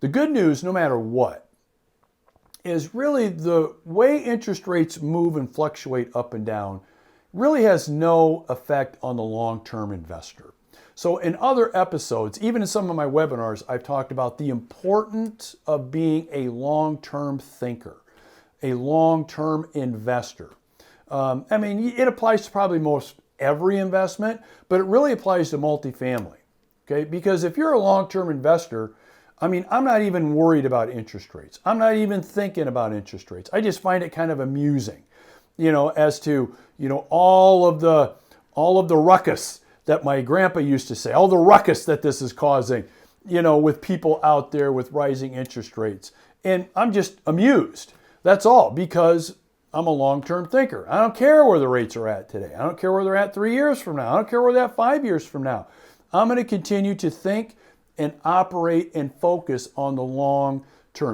The good news, no matter what, is really the way interest rates move and fluctuate up and down really has no effect on the long-term investor. So in other episodes, even in some of my webinars, I've talked about the importance of being a long-term thinker, a long-term investor. It applies to probably most every investment, but it really applies to multifamily. Okay, because if you're a long-term investor, I'm not even worried about interest rates. I'm not even thinking about interest rates. I just find it kind of amusing, as to, all of the ruckus that my grandpa used to say, all the ruckus that this is causing, with people out there with rising interest rates. And I'm just amused. That's all, because I'm a long-term thinker. I don't care where the rates are at today. I don't care where they're at 3 years from now. I don't care where they're at 5 years from now. I'm going to continue to think and operate and focus on the long term.